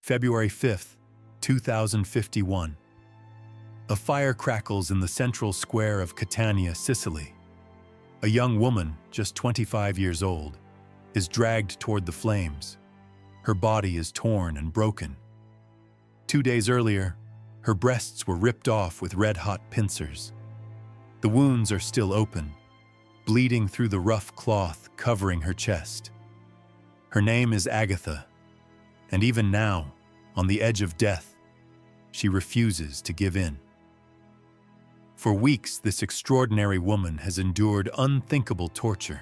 February 5th, 2051. A fire crackles in the central square of Catania, Sicily. A young woman, just 25 years old, is dragged toward the flames. Her body is torn and broken. 2 days earlier, her breasts were ripped off with red-hot pincers. The wounds are still open, bleeding through the rough cloth covering her chest. Her name is Agatha, and even now, on the edge of death, she refuses to give in. For weeks, this extraordinary woman has endured unthinkable torture.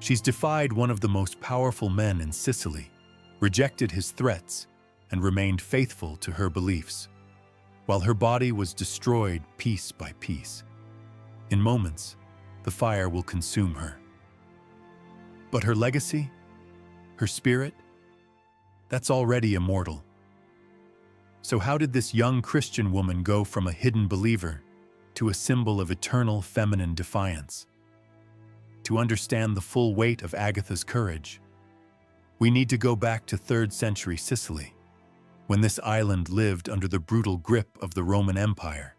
She's defied one of the most powerful men in Sicily, rejected his threats, and remained faithful to her beliefs, while her body was destroyed piece by piece. In moments, the fire will consume her. But her legacy, her spirit, that's already immortal. So how did this young Christian woman go from a hidden believer to a symbol of eternal feminine defiance? To understand the full weight of Agatha's courage, we need to go back to 3rd century Sicily, when this island lived under the brutal grip of the Roman Empire.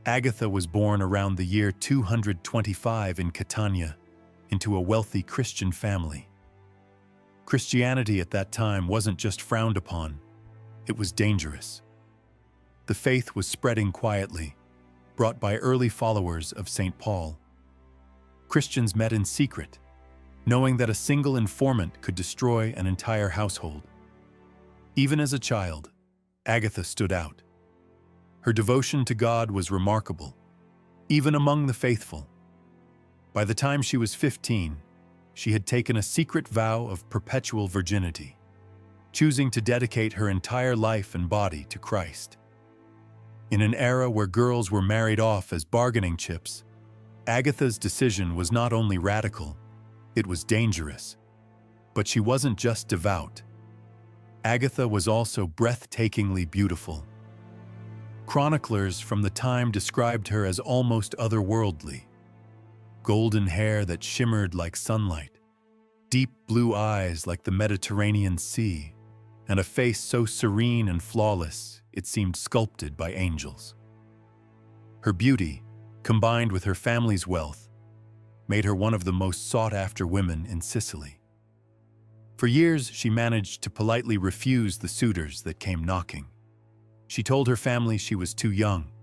Agatha was born around the year 225 in Catania, into a wealthy Christian family. Christianity at that time wasn't just frowned upon, it was dangerous. The faith was spreading quietly, brought by early followers of St. Paul. Christians met in secret, knowing that a single informant could destroy an entire household. Even as a child, Agatha stood out. Her devotion to God was remarkable, even among the faithful. By the time she was 15, she had taken a secret vow of perpetual virginity, choosing to dedicate her entire life and body to Christ. In an era where girls were married off as bargaining chips, Agatha's decision was not only radical, it was dangerous. But she wasn't just devout. Agatha was also breathtakingly beautiful. Chroniclers from the time described her as almost otherworldly. Golden hair that shimmered like sunlight, deep blue eyes like the Mediterranean Sea, and a face so serene and flawless it seemed sculpted by angels. Her beauty, combined with her family's wealth, made her one of the most sought-after women in Sicily. For years, she managed to politely refuse the suitors that came knocking. She told her family she was too young,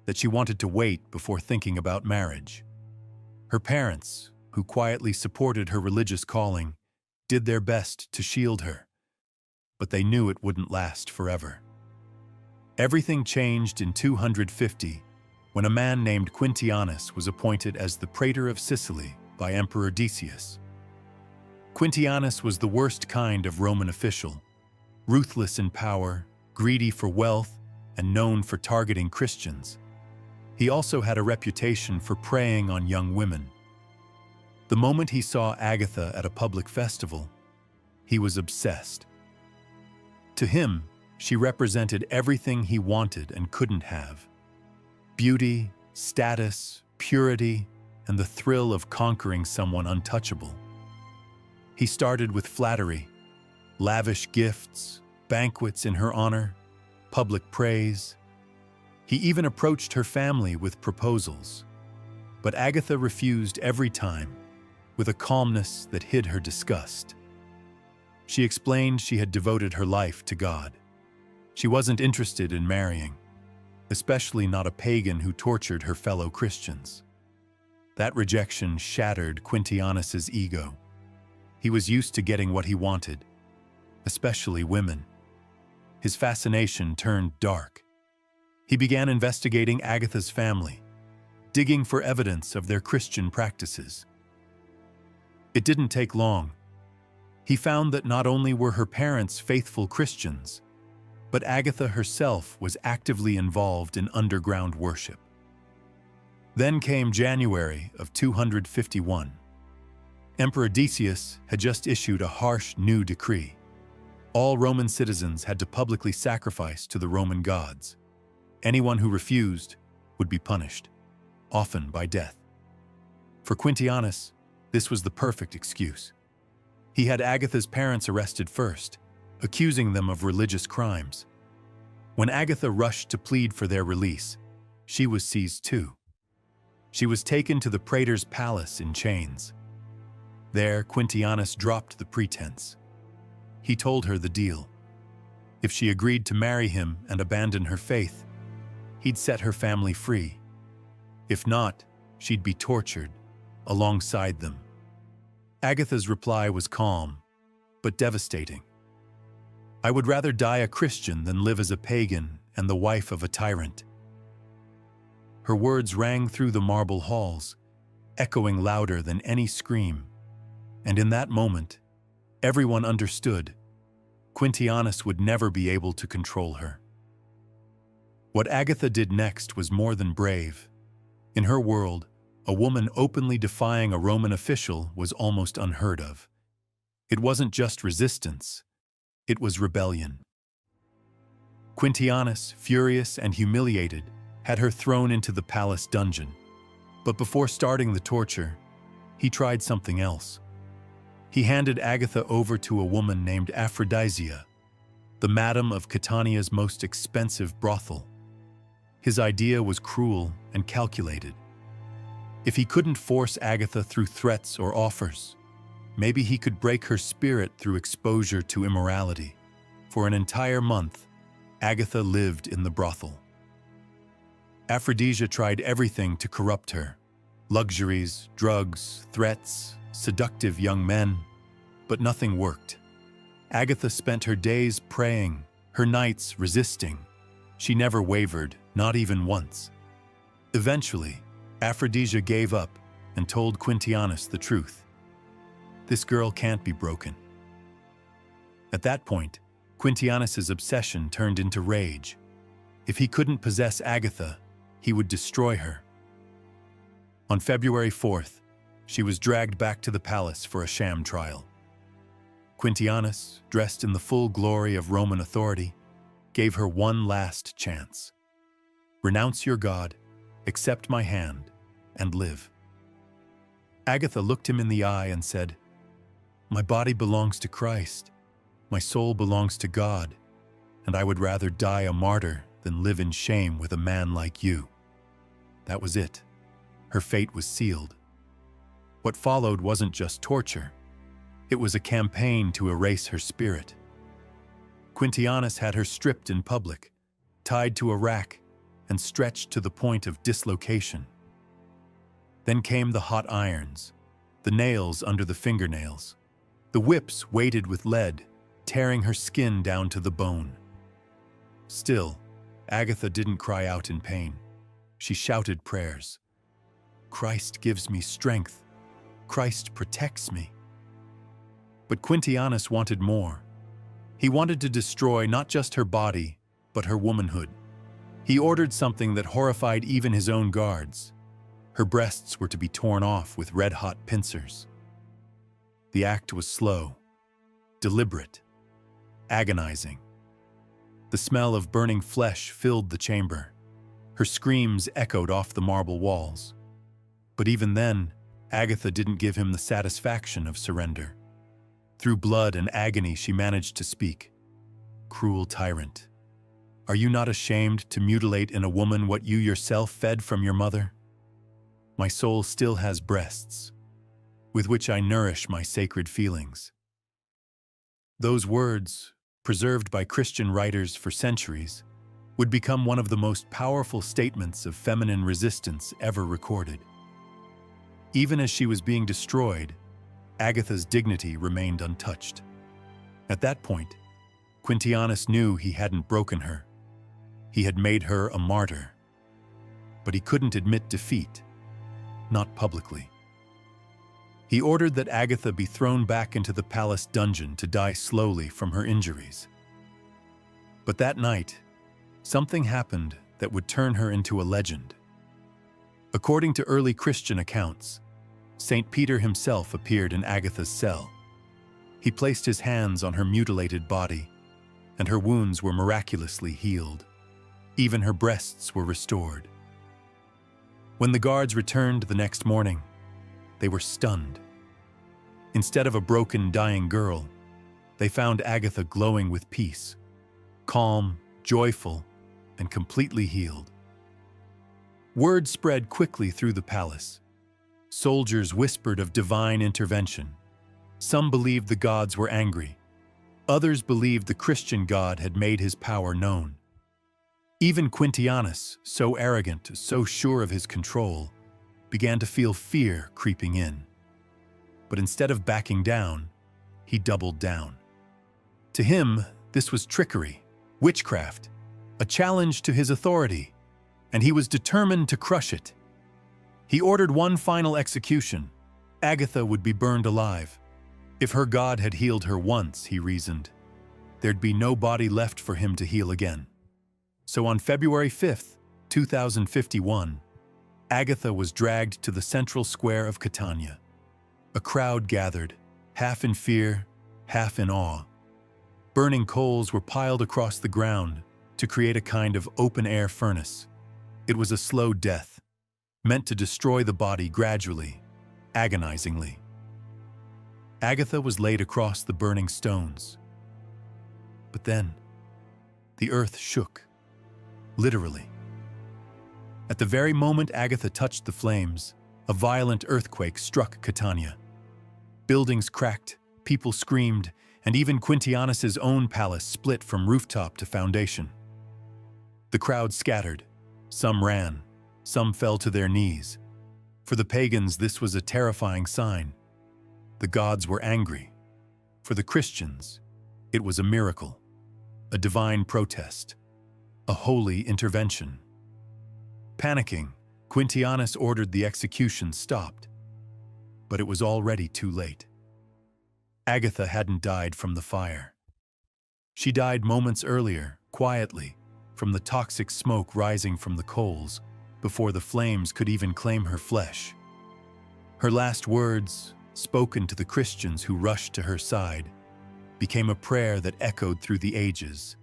that she wanted to wait before thinking about marriage. Her parents, who quietly supported her religious calling, did their best to shield her, but they knew it wouldn't last forever. Everything changed in 250 when a man named Quintianus was appointed as the praetor of Sicily by Emperor Decius. Quintianus was the worst kind of Roman official, ruthless in power, greedy for wealth, and known for targeting Christians. He also had a reputation for preying on young women. The moment he saw Agatha at a public festival, he was obsessed. To him, she represented everything he wanted and couldn't have: beauty, status, purity, and the thrill of conquering someone untouchable. He started with flattery, lavish gifts, banquets in her honor, public praise. He even approached her family with proposals. But Agatha refused every time, with a calmness that hid her disgust. She explained she had devoted her life to God. She wasn't interested in marrying, especially not a pagan who tortured her fellow Christians. That rejection shattered Quintianus's ego. He was used to getting what he wanted, especially women. His fascination turned dark. He began investigating Agatha's family, digging for evidence of their Christian practices. It didn't take long. He found that not only were her parents faithful Christians, but Agatha herself was actively involved in underground worship. Then came January of 251. Emperor Decius had just issued a harsh new decree. All Roman citizens had to publicly sacrifice to the Roman gods. Anyone who refused would be punished, often by death. For Quintianus, this was the perfect excuse. He had Agatha's parents arrested first, accusing them of religious crimes. When Agatha rushed to plead for their release, she was seized too. She was taken to the praetor's palace in chains. There, Quintianus dropped the pretense. He told her the deal. If she agreed to marry him and abandon her faith, he'd set her family free. If not, she'd be tortured alongside them. Agatha's reply was calm, but devastating. "I would rather die a Christian than live as a pagan and the wife of a tyrant." Her words rang through the marble halls, echoing louder than any scream. And in that moment, everyone understood Quintianus would never be able to control her. What Agatha did next was more than brave. In her world, a woman openly defying a Roman official was almost unheard of. It wasn't just resistance, it was rebellion. Quintianus, furious and humiliated, had her thrown into the palace dungeon. But before starting the torture, he tried something else. He handed Agatha over to a woman named Aphrodisia, the madam of Catania's most expensive brothel. His idea was cruel and calculated. If he couldn't force Agatha through threats or offers, maybe he could break her spirit through exposure to immorality. For an entire month, Agatha lived in the brothel. Aphrodisia tried everything to corrupt her: luxuries, drugs, threats, seductive young men, but nothing worked. Agatha spent her days praying, her nights resisting. She never wavered, not even once. Eventually, Aphrodisia gave up and told Quintianus the truth. "This girl can't be broken." At that point, Quintianus's obsession turned into rage. If he couldn't possess Agatha, he would destroy her. On February 4th, she was dragged back to the palace for a sham trial. Quintianus, dressed in the full glory of Roman authority, gave her one last chance. "Renounce your God, accept my hand, and live." Agatha looked him in the eye and said, "My body belongs to Christ, my soul belongs to God, and I would rather die a martyr than live in shame with a man like you." That was it. Her fate was sealed. What followed wasn't just torture. It was a campaign to erase her spirit. Quintianus had her stripped in public, tied to a rack, and stretched to the point of dislocation. Then came the hot irons, the nails under the fingernails, the whips weighted with lead, tearing her skin down to the bone. Still, Agatha didn't cry out in pain. She shouted prayers. "Christ gives me strength. Christ protects me." But Quintianus wanted more. He wanted to destroy not just her body, but her womanhood. He ordered something that horrified even his own guards. Her breasts were to be torn off with red-hot pincers. The act was slow, deliberate, agonizing. The smell of burning flesh filled the chamber. Her screams echoed off the marble walls. But even then, Agatha didn't give him the satisfaction of surrender. Through blood and agony, she managed to speak. "Cruel tyrant, are you not ashamed to mutilate in a woman what you yourself fed from your mother? My soul still has breasts, with which I nourish my sacred feelings." Those words, preserved by Christian writers for centuries, would become one of the most powerful statements of feminine resistance ever recorded. Even as she was being destroyed, Agatha's dignity remained untouched. At that point, Quintianus knew he hadn't broken her. He had made her a martyr. But he couldn't admit defeat, not publicly. He ordered that Agatha be thrown back into the palace dungeon to die slowly from her injuries. But that night, something happened that would turn her into a legend. According to early Christian accounts, St. Peter himself appeared in Agatha's cell. He placed his hands on her mutilated body, and her wounds were miraculously healed. Even her breasts were restored. When the guards returned the next morning, they were stunned. Instead of a broken, dying girl, They found Agatha glowing with peace, calm, joyful, and completely healed. Word spread quickly through the palace. Soldiers whispered of divine intervention. Some believed the gods were angry. Others believed the Christian God had made his power known. Even Quintianus, so arrogant, so sure of his control, began to feel fear creeping in. But instead of backing down, he doubled down. To him, this was trickery, witchcraft, a challenge to his authority, and he was determined to crush it. He ordered one final execution. Agatha would be burned alive. If her God had healed her once, he reasoned, there'd be no body left for him to heal again. So on February 5th, 2051, Agatha was dragged to the central square of Catania. A crowd gathered, half in fear, half in awe. Burning coals were piled across the ground to create a kind of open-air furnace. It was a slow death, meant to destroy the body gradually, agonizingly. Agatha was laid across the burning stones. But then, the earth shook, literally. At the very moment Agatha touched the flames, a violent earthquake struck Catania. Buildings cracked, people screamed, and even Quintianus's own palace split from rooftop to foundation. The crowd scattered. Some ran, some fell to their knees. For the pagans, this was a terrifying sign. The gods were angry. For the Christians, it was a miracle, a divine protest, a holy intervention. Panicking, Quintianus ordered the execution stopped. But it was already too late. Agatha hadn't died from the fire. She died moments earlier, quietly, from the toxic smoke rising from the coals, before the flames could even claim her flesh. Her last words, spoken to the Christians who rushed to her side, became a prayer that echoed through the ages.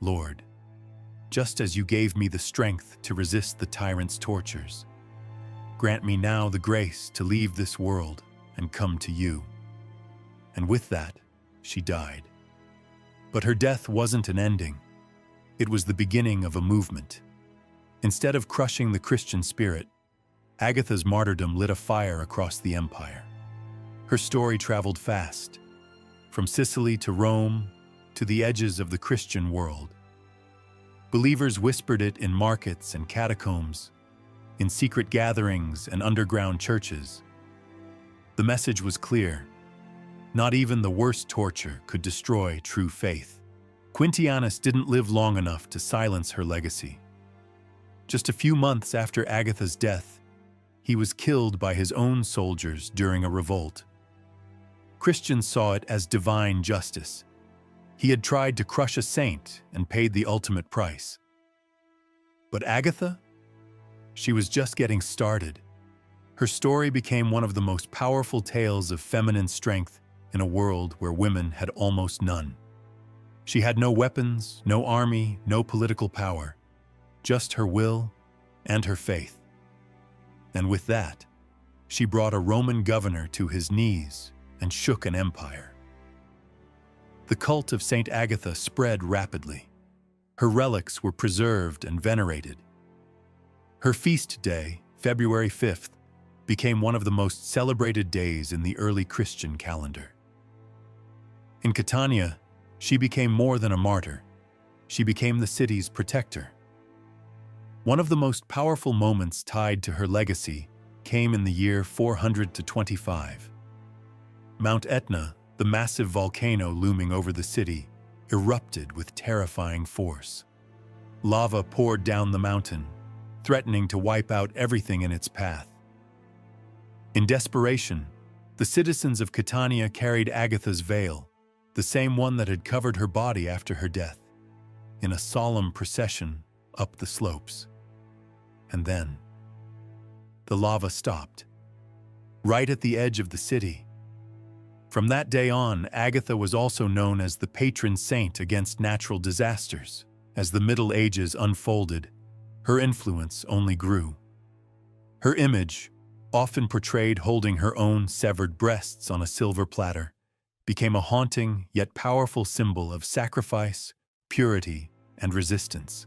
Lord, just as you gave me the strength to resist the tyrant's tortures, grant me now the grace to leave this world and come to you. And with that, she died. But her death wasn't an ending. It was the beginning of a movement. Instead of crushing the Christian spirit, Agatha's martyrdom lit a fire across the empire. Her story traveled fast, from Sicily to Rome to the edges of the Christian world. Believers whispered it in markets and catacombs, in secret gatherings and underground churches. The message was clear. Not even the worst torture could destroy true faith. Quintianus didn't live long enough to silence her legacy. Just a few months after Agatha's death, he was killed by his own soldiers during a revolt. Christians saw it as divine justice. He had tried to crush a saint and paid the ultimate price. But Agatha? She was just getting started. Her story became one of the most powerful tales of feminine strength in a world where women had almost none. She had no weapons, no army, no political power, just her will and her faith. And with that, she brought a Roman governor to his knees and shook an empire. The cult of Saint Agatha spread rapidly. Her relics were preserved and venerated. Her feast day, February 5th, became one of the most celebrated days in the early Christian calendar. In Catania, she became more than a martyr. She became the city's protector. One of the most powerful moments tied to her legacy came in the year 425. Mount Etna, the massive volcano looming over the city, erupted with terrifying force. Lava poured down the mountain, threatening to wipe out everything in its path. In desperation, the citizens of Catania carried Agatha's veil, the same one that had covered her body after her death, in a solemn procession up the slopes. And then, the lava stopped, right at the edge of the city. From that day on, Agatha was also known as the patron saint against natural disasters. As the Middle Ages unfolded, her influence only grew. Her image, often portrayed holding her own severed breasts on a silver platter, became a haunting yet powerful symbol of sacrifice, purity, and resistance.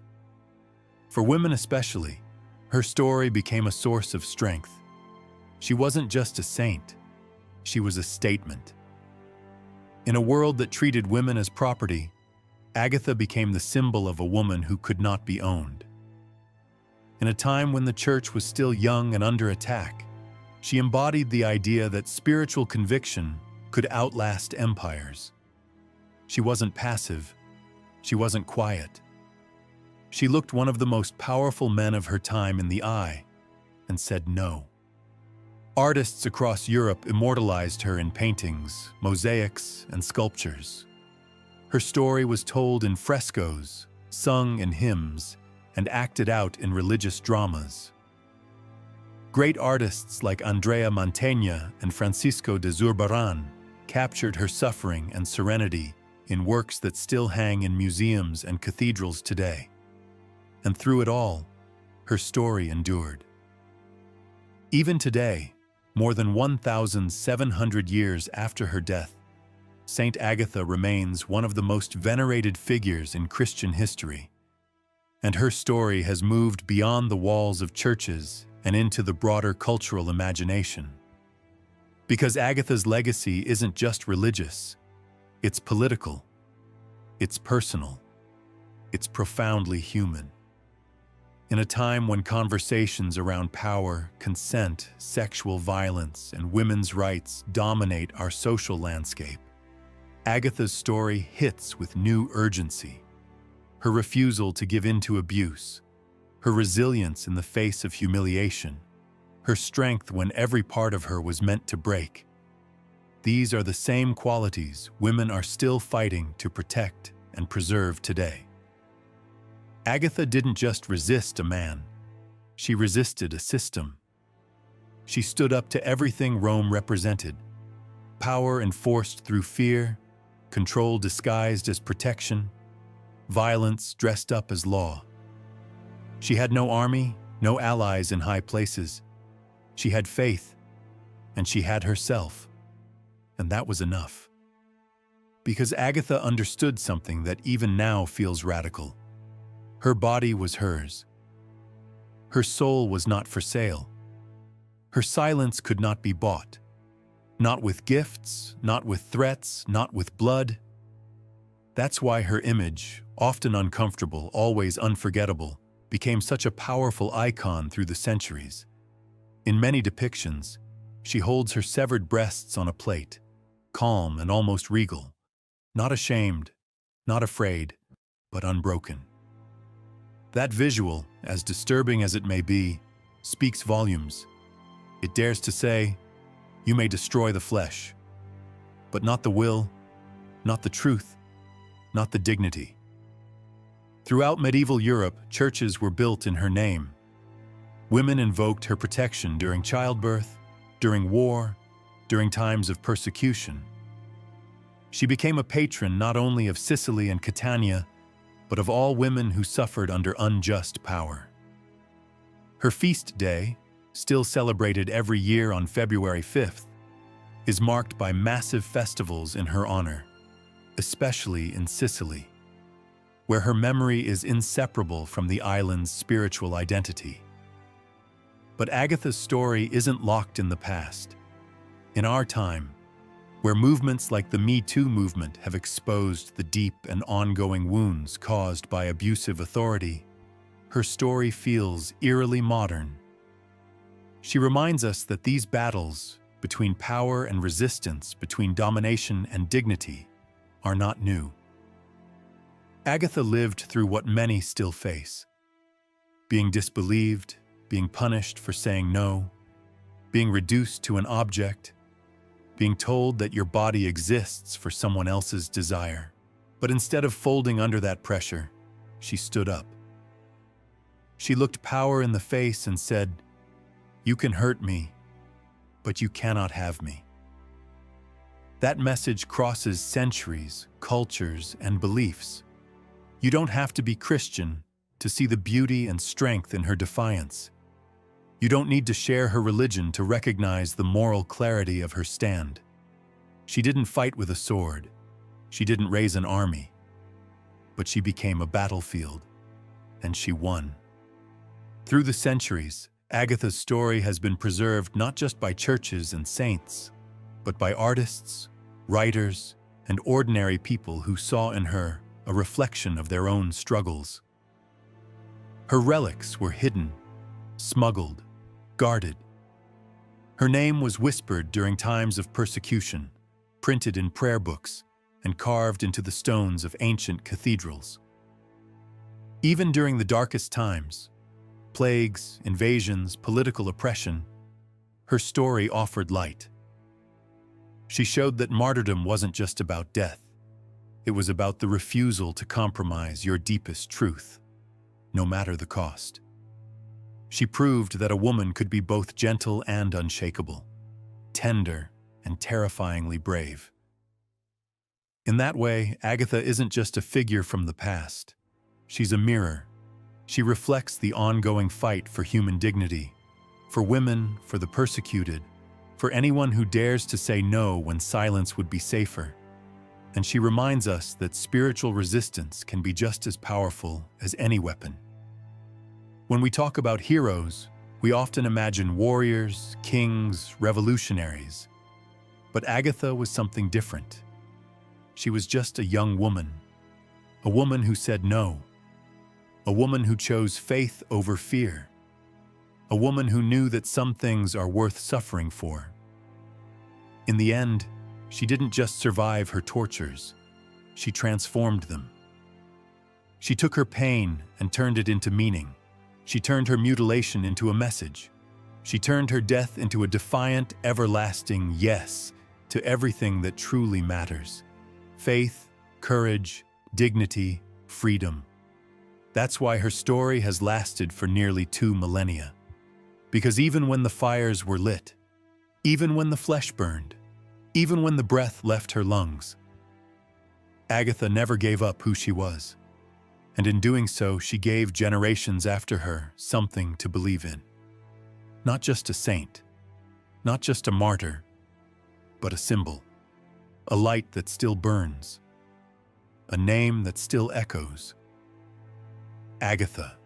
For women especially, her story became a source of strength. She wasn't just a saint, she was a statement. In a world that treated women as property, Agatha became the symbol of a woman who could not be owned. In a time when the church was still young and under attack, she embodied the idea that spiritual conviction could outlast empires. She wasn't passive, she wasn't quiet. She looked one of the most powerful men of her time in the eye and said no. Artists across Europe immortalized her in paintings, mosaics, and sculptures. Her story was told in frescoes, sung in hymns, and acted out in religious dramas. Great artists like Andrea Mantegna and Francisco de Zurbarán captured her suffering and serenity in works that still hang in museums and cathedrals today. And through it all, her story endured. Even today, more than 1,700 years after her death, Saint Agatha remains one of the most venerated figures in Christian history, and her story has moved beyond the walls of churches and into the broader cultural imagination. Because Agatha's legacy isn't just religious, it's political, it's personal, it's profoundly human. In a time when conversations around power, consent, sexual violence, and women's rights dominate our social landscape, Agatha's story hits with new urgency. Her refusal to give in to abuse, her resilience in the face of humiliation, her strength when every part of her was meant to break. These are the same qualities women are still fighting to protect and preserve today. Agatha didn't just resist a man, she resisted a system. She stood up to everything Rome represented: power enforced through fear, control disguised as protection, violence dressed up as law. She had no army, no allies in high places. She had faith, and she had herself, and that was enough. Because Agatha understood something that even now feels radical. Her body was hers. Her soul was not for sale. Her silence could not be bought. Not with gifts, not with threats, not with blood. That's why her image, often uncomfortable, always unforgettable, became such a powerful icon through the centuries. In many depictions, she holds her severed breasts on a plate, calm and almost regal, not ashamed, not afraid, but unbroken. That visual, as disturbing as it may be, speaks volumes. It dares to say, "You may destroy the flesh, but not the will, not the truth, not the dignity." Throughout medieval Europe, churches were built in her name. Women invoked her protection during childbirth, during war, during times of persecution. She became a patron not only of Sicily and Catania, but of all women who suffered under unjust power. Her feast day, still celebrated every year on February 5th, is marked by massive festivals in her honor, especially in Sicily, where her memory is inseparable from the island's spiritual identity. But Agatha's story isn't locked in the past. In our time, where movements like the Me Too movement have exposed the deep and ongoing wounds caused by abusive authority, her story feels eerily modern. She reminds us that these battles between power and resistance, between domination and dignity, are not new. Agatha lived through what many still face: being disbelieved, being punished for saying no, being reduced to an object, being told that your body exists for someone else's desire. But instead of folding under that pressure, she stood up. She looked power in the face and said, "You can hurt me, but you cannot have me." That message crosses centuries, cultures, and beliefs. You don't have to be Christian to see the beauty and strength in her defiance. You don't need to share her religion to recognize the moral clarity of her stand. She didn't fight with a sword. She didn't raise an army. But she became a battlefield, and she won. Through the centuries, Agatha's story has been preserved not just by churches and saints, but by artists, writers, and ordinary people who saw in her a reflection of their own struggles. Her relics were hidden, smuggled, guarded. Her name was whispered during times of persecution, printed in prayer books, and carved into the stones of ancient cathedrals. Even during the darkest times, plagues, invasions, political oppression, her story offered light. She showed that martyrdom wasn't just about death. It was about the refusal to compromise your deepest truth, no matter the cost. She proved that a woman could be both gentle and unshakable, tender and terrifyingly brave. In that way, Agatha isn't just a figure from the past. She's a mirror. She reflects the ongoing fight for human dignity, for women, for the persecuted, for anyone who dares to say no when silence would be safer. And she reminds us that spiritual resistance can be just as powerful as any weapon. When we talk about heroes, we often imagine warriors, kings, revolutionaries. But Agatha was something different. She was just a young woman, a woman who said no, a woman who chose faith over fear, a woman who knew that some things are worth suffering for. In the end, she didn't just survive her tortures, she transformed them. She took her pain and turned it into meaning. She turned her mutilation into a message. She turned her death into a defiant, everlasting yes to everything that truly matters. Faith, courage, dignity, freedom. That's why her story has lasted for nearly 2 millennia. Because even when the fires were lit, even when the flesh burned, even when the breath left her lungs, Agatha never gave up who she was. And in doing so, she gave generations after her something to believe in. Not just a saint, not just a martyr, but a symbol. A light that still burns, a name that still echoes. Agatha.